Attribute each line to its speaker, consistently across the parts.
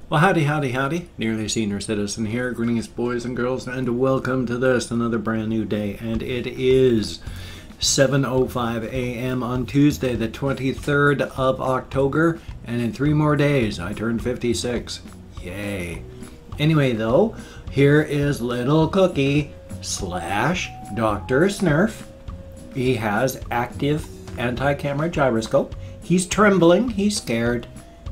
Speaker 1: Well, howdy, howdy, howdy. Nearly Senior Citizen here. Greetings, boys and girls, and welcome to this, another brand new day. And it is 7:05 a.m. on Tuesday, the 23rd of October. And in 3 more days, I turn 56. Yay. Anyway, though, here is little Cookie slash Dr. Snurf. He has active anti-camera gyroscope. He's trembling. He's scared.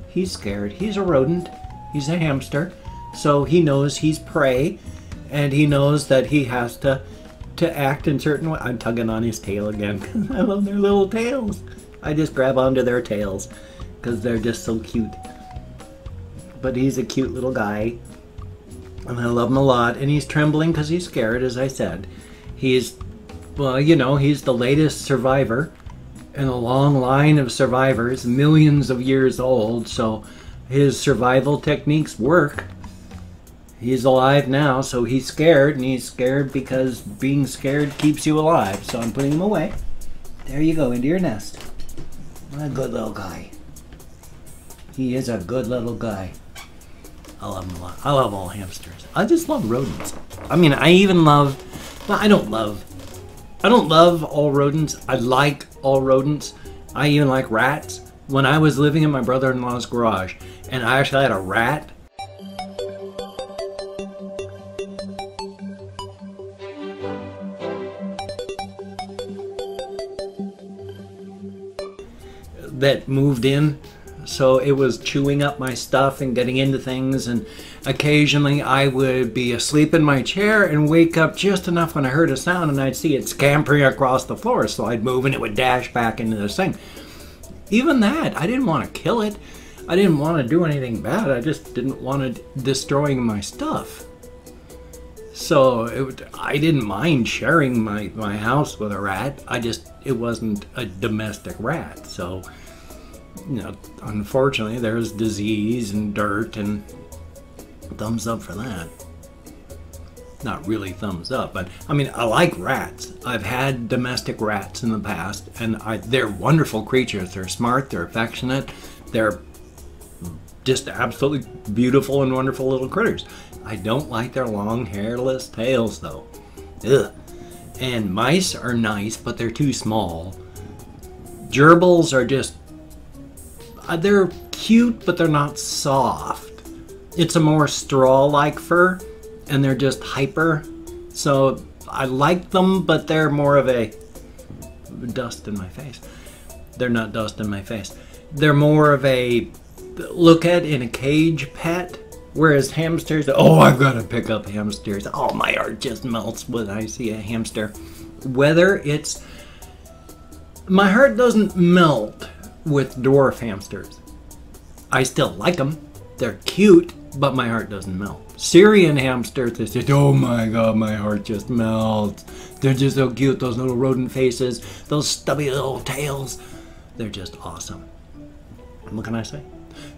Speaker 1: He's scared. He's a rodent. He's a hamster, so he knows he's prey, and he knows that he has to act in certain ways. I'm tugging on his tail again because I love their little tails. I just grab onto their tails because they're just so cute. But he's a cute little guy, and I love him a lot, and he's trembling because he's scared, as I said. He's, well, you know, he's the latest survivor in a long line of survivors, millions of years old, so his survival techniques work. He's alive now, so he's scared, and he's scared because being scared keeps you alive. So I'm putting him away. There you go, into your nest. What a good little guy. He is a good little guy. I love him a lot. I love all hamsters. I just love rodents. I mean, I even love, well, I don't love all rodents. I like all rodents. I even like rats. When I was living in my brother-in-law's garage, and I actually had a rat that moved in, so it was chewing up my stuff and getting into things, and occasionally I would be asleep in my chair and wake up just enough when I heard a sound, and I'd see it scampering across the floor, so I'd move and it would dash back into the sink. Even that, I didn't want to kill it. I didn't want to do anything bad. I just didn't want it destroying my stuff. So I didn't mind sharing my house with a rat. It wasn't a domestic rat. So, you know, unfortunately, there's disease and dirt, and thumbs up for that. Not really thumbs up, but I mean, I like rats. I've had domestic rats in the past, and they're wonderful creatures. They're smart, they're affectionate, they're just absolutely beautiful and wonderful little critters. I don't like their long, hairless tails, though. Ugh. And mice are nice, but they're too small. Gerbils are just, they're cute, but they're not soft. It's a more straw-like fur, and they're just hyper. So I like them, but they're more of a dust in my face. They're not dust in my face. They're more of a look at in a cage pet, whereas hamsters, oh, I've got to pick up hamsters. Oh, my heart just melts when I see a hamster. Whether it's, my heart doesn't melt with dwarf hamsters. I still like them. They're cute, but my heart doesn't melt. Syrian hamsters, they say, oh my god, my heart just melts. They're just so cute, those little rodent faces, those stubby little tails. They're just awesome. What can I say?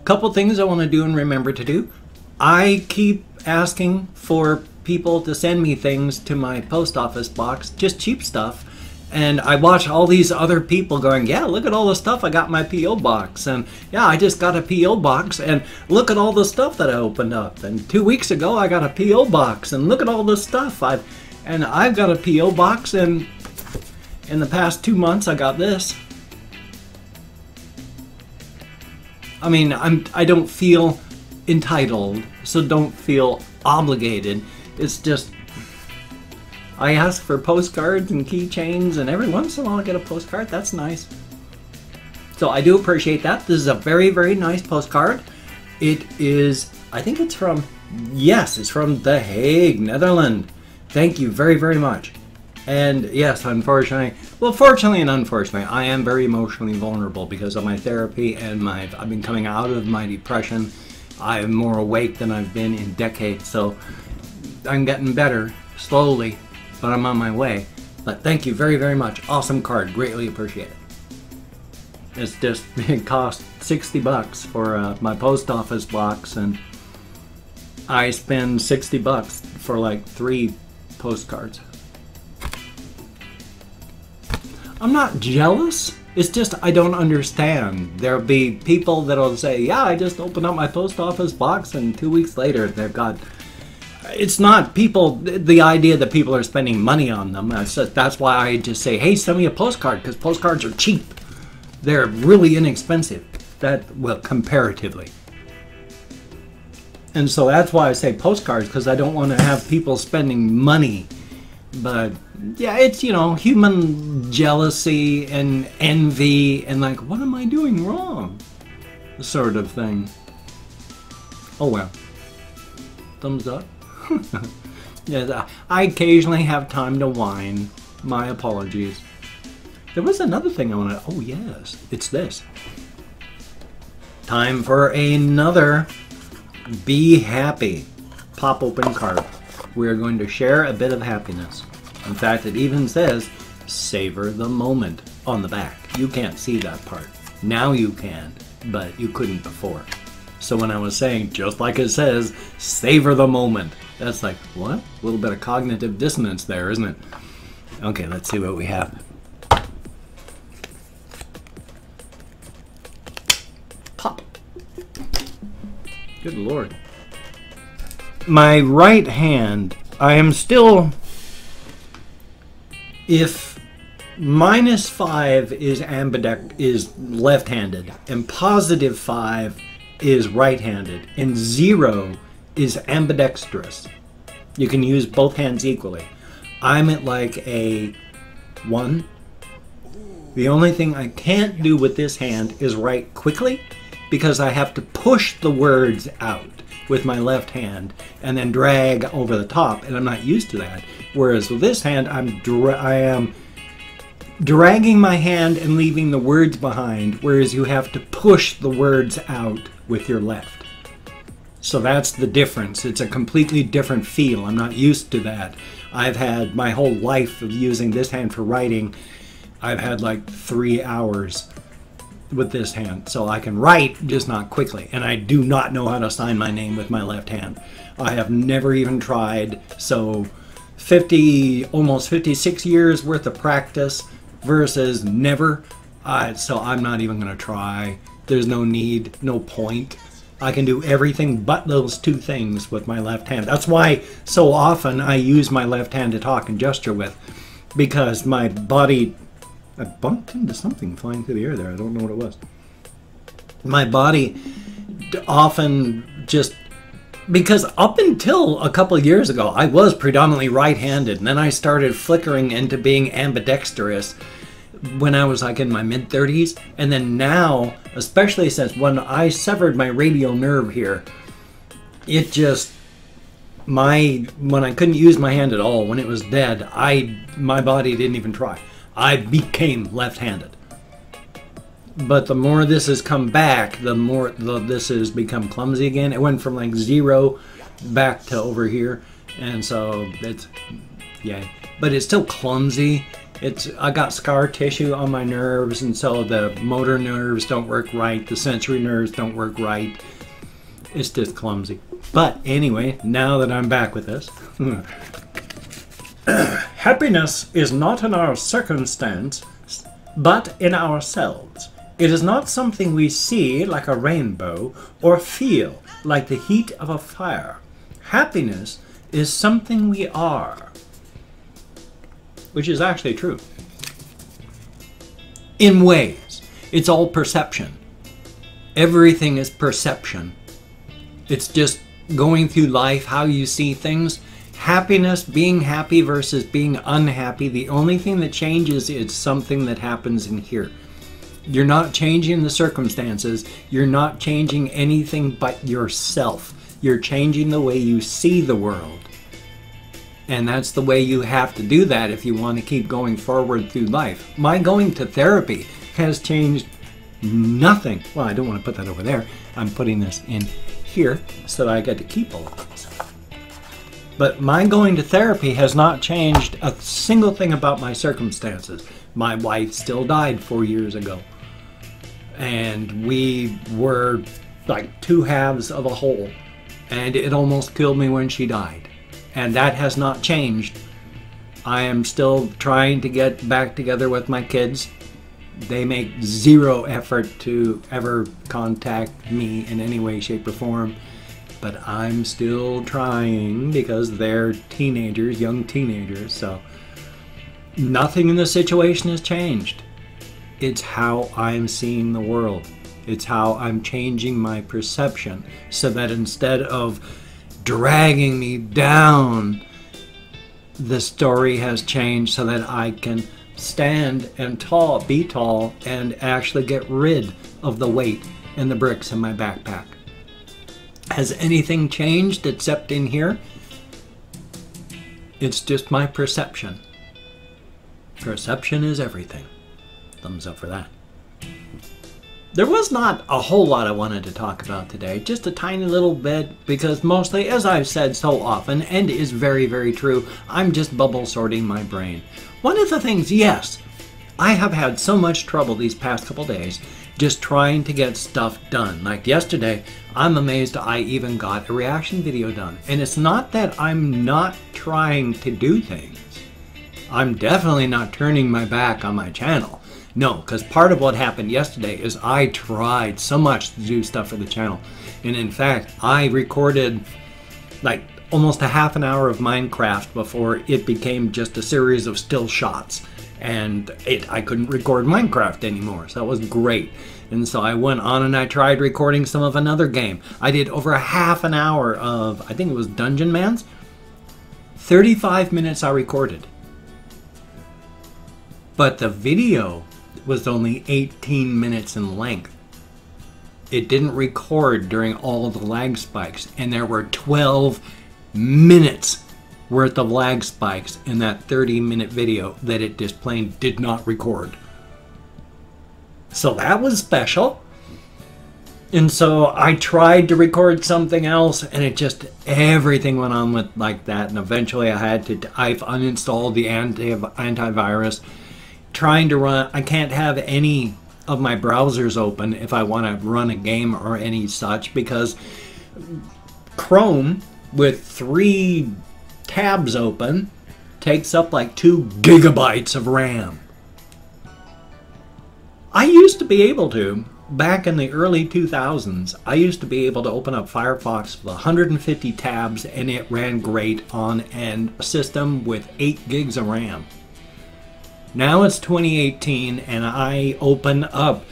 Speaker 1: Couple things I want to do and remember to do. I keep asking for people to send me things to my post office box, just cheap stuff. And I watch all these other people going, yeah, look at all the stuff I got in my P.O. box. And yeah, I just got a P.O. box, and look at all the stuff that I opened up. And 2 weeks ago, I got a P.O. box, and look at all the stuff I've got a P.O. box, and in the past 2 months, I got this. I mean, I don't feel entitled, so don't feel obligated. It's just, I ask for postcards and keychains, and every once in a while I get a postcard. That's nice. So I do appreciate that. This is a very, very nice postcard. It is, I think it's from, yes, it's from The Hague, Netherlands. Thank you very, very much. And yes, unfortunately, well, fortunately and unfortunately, I am very emotionally vulnerable because of my therapy, and I've been coming out of my depression. I'm more awake than I've been in decades, so I'm getting better slowly, but I'm on my way. But thank you very, very much. Awesome card. Greatly appreciate it. It's just, it cost 60 bucks for my post office box, and I spend 60 bucks for like 3 postcards. I'm not jealous It's just, I don't understand. There'll be people that'll say, yeah, I just opened up my post office box and 2 weeks later they've got... It's not people, the idea that people are spending money on them. That's why I just say, hey, send me a postcard, because postcards are cheap. They're really inexpensive. Well, comparatively. And so that's why I say postcards, because I don't want to have people spending money. But yeah, it's, you know, human jealousy and envy and like, what am I doing wrong? Sort of thing. Oh well. Thumbs up. Yeah, I occasionally have time to whine. My apologies. There was another thing I wanted. Oh yes, it's this. Time for another Be Happy pop open card. We are going to share a bit of happiness. In fact, it even says, savor the moment on the back. You can't see that part. Now you can, but you couldn't before. So when I was saying, just like it says, savor the moment, that's like, what? A little bit of cognitive dissonance there, isn't it? Okay, let's see what we have. Pop. Good Lord. My right hand, I am still, if -5 is left-handed and +5 is right-handed and 0 is ambidextrous, you can use both hands equally. I'm at like a 1. The only thing I can't do with this hand is write quickly, because I have to push the words out with my left hand and then drag over the top, and I'm not used to that. Whereas with this hand, I am dragging my hand and leaving the words behind, whereas you have to push the words out with your left. So that's the difference. It's a completely different feel. I'm not used to that. I've had my whole life of using this hand for writing. I've had like 3 hours with this hand, so I can write, just not quickly. And I do not know how to sign my name with my left hand. I have never even tried. So almost 56 years worth of practice versus never. So I'm not even going to try. There's no need, no point. I can do everything but those 2 things with my left hand. That's why so often I use my left hand to talk and gesture with, because my body... I bumped into something flying through the air there. I don't know what it was. My body often just... Because up until a couple of years ago, I was predominantly right-handed, and then I started flickering into being ambidextrous when I was like in my mid-30s. And then now, especially since when I severed my radial nerve here, it just... When I couldn't use my hand at all, when it was dead, my body didn't even try. I became left-handed. But the more this has come back, the more this has become clumsy again. It went from like 0 back to over here. And so it's, yeah. But it's still clumsy. I got scar tissue on my nerves, and so the motor nerves don't work right. The sensory nerves don't work right. It's just clumsy. But anyway, now that I'm back with this... Happiness is not in our circumstance, but in ourselves. It is not something we see like a rainbow or feel like the heat of a fire. Happiness is something we are. Which is actually true. In ways. It's all perception. Everything is perception. It's just going through life, how you see things. Happiness, being happy versus being unhappy, the only thing that changes is something that happens in here. You're not changing the circumstances. You're not changing anything but yourself. You're changing the way you see the world. And that's the way you have to do that if you want to keep going forward through life. My going to therapy has changed nothing. Well, I don't want to put that over there. I'm putting this in here so that I get to keep all of this. But my going to therapy has not changed a single thing about my circumstances. My wife still died 4 years ago. And we were like 2 halves of a whole. And it almost killed me when she died. And that has not changed. I am still trying to get back together with my kids. They make zero effort to ever contact me in any way, shape, or form. But I'm still trying because they're teenagers, young teenagers, so nothing in the situation has changed. It's how I'm seeing the world. It's how I'm changing my perception so that instead of dragging me down, the story has changed so that I can stand and be tall and actually get rid of the weight and the bricks in my backpack. Has anything changed except in here? It's just my perception. Perception is everything. Thumbs up for that. There was not a whole lot I wanted to talk about today, just a tiny little bit, because mostly, as I've said so often, and is very, very true, I'm just bubble sorting my brain. One of the things, yes, I have had so much trouble these past couple days just trying to get stuff done. Like yesterday, I'm amazed I even got a reaction video done. And it's not that I'm not trying to do things. I'm definitely not turning my back on my channel. No, because part of what happened yesterday is I tried so much to do stuff for the channel. And in fact, I recorded like almost a half an hour of Minecraft before it became just a series of still shots. And I couldn't record Minecraft anymore, so that was great. And so I went on and I tried recording some of another game. I did over a half an hour of, I think it was Dungeon Man's. 35 minutes I recorded. But the video was only 18 minutes in length. It didn't record during all of the lag spikes, and there were 12 minutes worth of lag spikes in that 30-minute video that it just plain did not record. So that was special. And so I tried to record something else, and it just, everything went on with like that. And eventually I've uninstalled the antivirus. Trying to run, I can't have any of my browsers open if I want to run a game or any such, because Chrome with 3 tabs open takes up like 2 gigabytes of RAM. I used to be able to, back in the early 2000s, I used to be able to open up Firefox with 150 tabs and it ran great on a system with 8 gigs of RAM. Now it's 2018 and I open up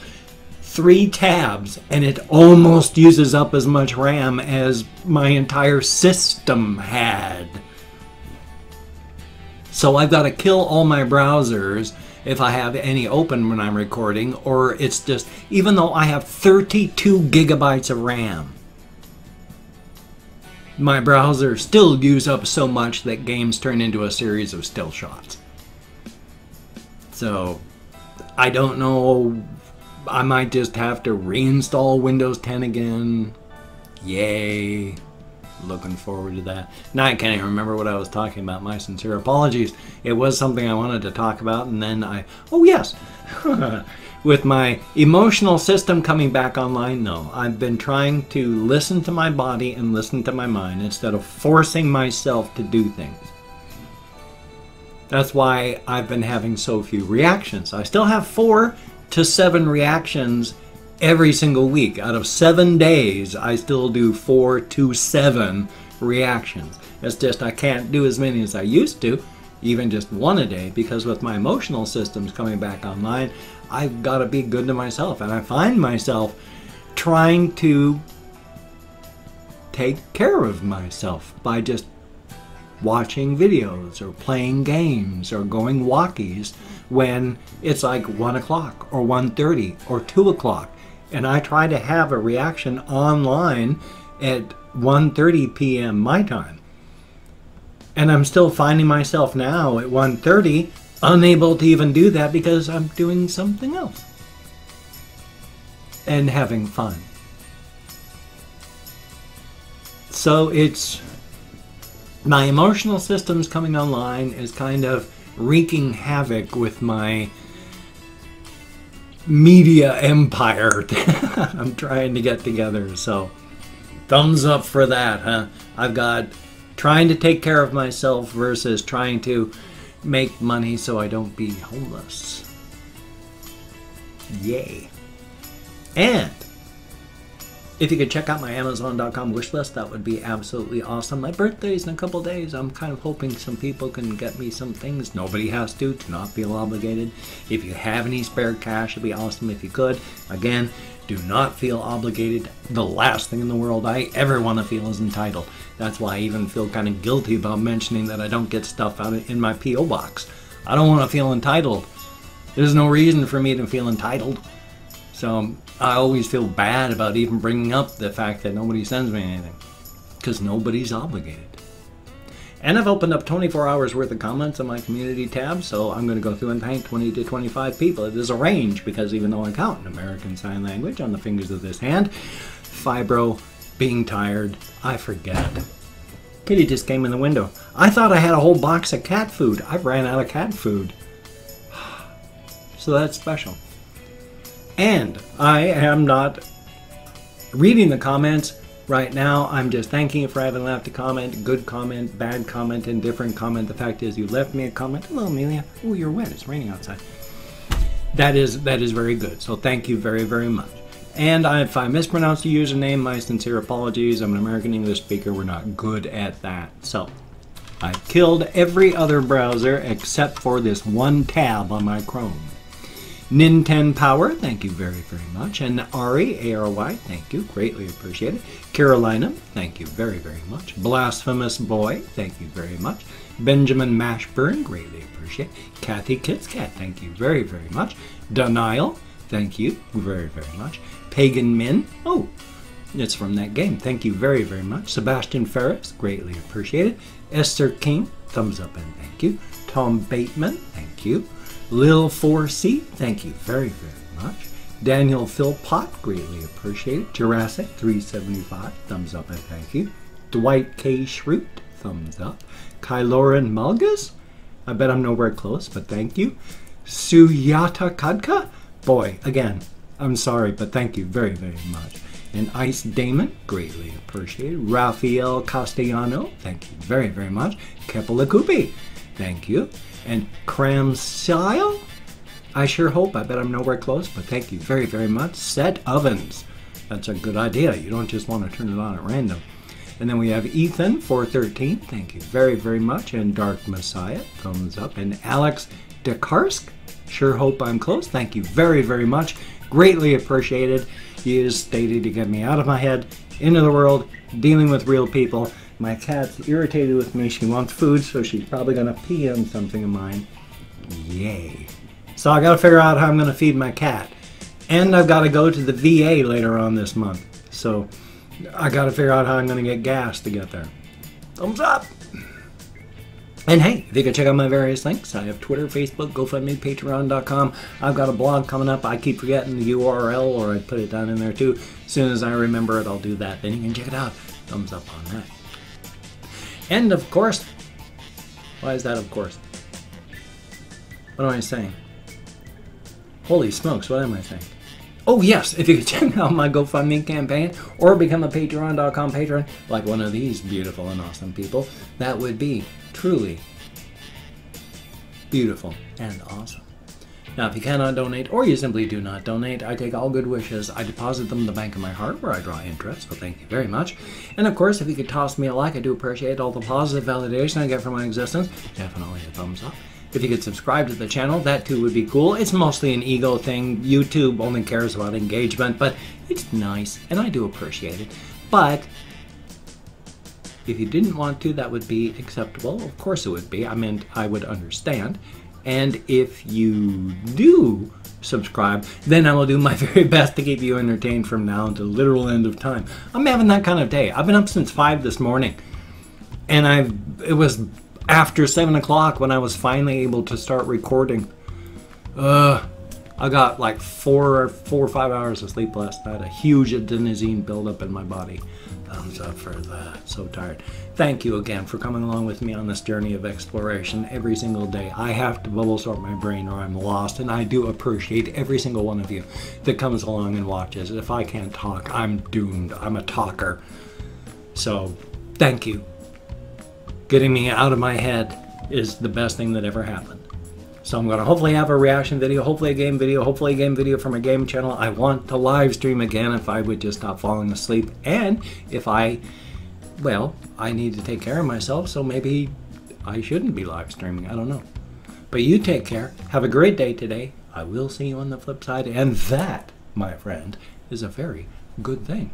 Speaker 1: 3 tabs and it almost uses up as much RAM as my entire system had. So I've got to kill all my browsers if I have any open when I'm recording, or it's just, even though I have 32 gigabytes of RAM, my browsers still use up so much that games turn into a series of still shots. So I don't know, I might just have to reinstall Windows 10 again. Yay. Looking forward to that. Now I can't even remember what I was talking about. My sincere apologies. It was something I wanted to talk about, and then oh yes, with my emotional system coming back online, no. I've been trying to listen to my body and listen to my mind instead of forcing myself to do things. That's why I've been having so few reactions. I still have 4 to 7 reactions every single week. Out of 7 days, I still do 4 to 7 reactions. It's just I can't do as many as I used to, even just 1 a day, because with my emotional systems coming back online, I've got to be good to myself. And I find myself trying to take care of myself by just watching videos or playing games or going walkies when it's like 1 o'clock or 1:30 or 2 o'clock. And I try to have a reaction online at 1:30 p.m. my time. And I'm still finding myself now at 1:30 unable to even do that because I'm doing something else and having fun. So it's my emotional systems coming online is kind of wreaking havoc with my media empire I'm trying to get together. So thumbs up for that, huh? I've got trying to take care of myself versus trying to make money so I don't be homeless. Yay. And if you could check out my Amazon.com wish list, that would be absolutely awesome. My birthday's in a couple days. I'm kind of hoping some people can get me some things. Nobody has to. Do not feel obligated. If you have any spare cash, it'd be awesome if you could. Again, do not feel obligated. The last thing in the world I ever want to feel is entitled. That's why I even feel kind of guilty about mentioning that I don't get stuff out in my P.O. box. I don't want to feel entitled. There's no reason for me to feel entitled. So I always feel bad about even bringing up the fact that nobody sends me anything, because nobody's obligated. And I've opened up 24 hours worth of comments on my community tab, so I'm going to go through and thank 20 to 25 people. It is a range, because even though I count in American Sign Language on the fingers of this hand, fibro, being tired, I forget. Kitty just came in the window. I thought I had a whole box of cat food. I ran out of cat food. So that's special. And I am not reading the comments right now. I'm just thanking you for having left a comment. Good comment, bad comment, indifferent comment. The fact is you left me a comment. Hello, Amelia. Oh, you're wet. It's raining outside. That is very good. So thank you very, very much. And if I mispronounced the username, my sincere apologies. I'm an American English speaker. We're not good at that. So I killed every other browser except for this one tab on my Chrome. Ninten Power, thank you very, very much. And Ari, A-R-Y, thank you, greatly appreciated. Carolina, thank you very, very much. Blasphemous Boy, thank you very much. Benjamin Mashburn, greatly appreciate. Kathy Kitscat, thank you very, very much. Denial, thank you very, very much. Pagan Min, oh, it's from that game, thank you very, very much. Sebastian Ferris, greatly appreciated. Esther King, thumbs up and thank you. Tom Bateman, thank you. Lil 4C, thank you very, very much. Daniel Philpott, greatly appreciated. Jurassic 375, thumbs up and thank you. Dwight K. Schrute, thumbs up. Kyloran Malgus, I bet I'm nowhere close, but thank you. Suyata Kadka, boy, again, I'm sorry, but thank you very, very much. And Ice Damon, greatly appreciated. Rafael Castellano, thank you very, very much. Kepalakupi, thank you. And Cramsile, I sure hope, I bet I'm nowhere close, but thank you very, very much. Set Ovens, that's a good idea. You don't just want to turn it on at random. And then we have Ethan 413, thank you very, very much. And Dark Messiah, thumbs up. And Alex Dekarsk, sure hope I'm close. Thank you very, very much. Greatly appreciated. He is stated to get me out of my head, into the world, dealing with real people. My cat's irritated with me. She wants food, so she's probably going to pee on something of mine. Yay. So I got to figure out how I'm going to feed my cat. And I've got to go to the VA later on this month. So I got to figure out how I'm going to get gas to get there. Thumbs up. And hey, if you can check out my various links, I have Twitter, Facebook, GoFundMe, Patreon.com. I've got a blog coming up. I keep forgetting the URL, or I put it down in there too. As soon as I remember it, I'll do that. Then you can check it out. Thumbs up on that. And of course, why is that of course? What am I saying? Holy smokes, what am I saying? Oh yes, if you could check out my GoFundMe campaign or become a Patreon.com patron, like one of these beautiful and awesome people, that would be truly beautiful and awesome. Now, if you cannot donate, or you simply do not donate, I take all good wishes. I deposit them in the bank of my heart, where I draw interest, so thank you very much. And of course, if you could toss me a like, I do appreciate all the positive validation I get from my existence. Definitely a thumbs up. If you could subscribe to the channel, that too would be cool. It's mostly an ego thing. YouTube only cares about engagement, but it's nice, and I do appreciate it. But if you didn't want to, that would be acceptable. Of course it would be. I mean, I would understand. And if you do subscribe, then I will do my very best to keep you entertained from now until the literal end of time. I'm having that kind of day. I've been up since 5 this morning. And it was after 7 o'clock when I was finally able to start recording. I got like 4 or 5 hours of sleep last night. A huge adenosine buildup in my body. Thumbs up for that. So tired. Thank you again for coming along with me on this journey of exploration every single day. I have to bubble sort my brain or I'm lost, and I do appreciate every single one of you that comes along and watches. If I can't talk, I'm doomed. I'm a talker. So thank you. Getting me out of my head is the best thing that ever happened. So I'm going to hopefully have a reaction video, hopefully a game video, hopefully a game video from a game channel. I want to live stream again if I would just stop falling asleep. And if I need to take care of myself, so maybe I shouldn't be live streaming. I don't know. But you take care. Have a great day today. I will see you on the flip side. And that, my friend, is a very good thing.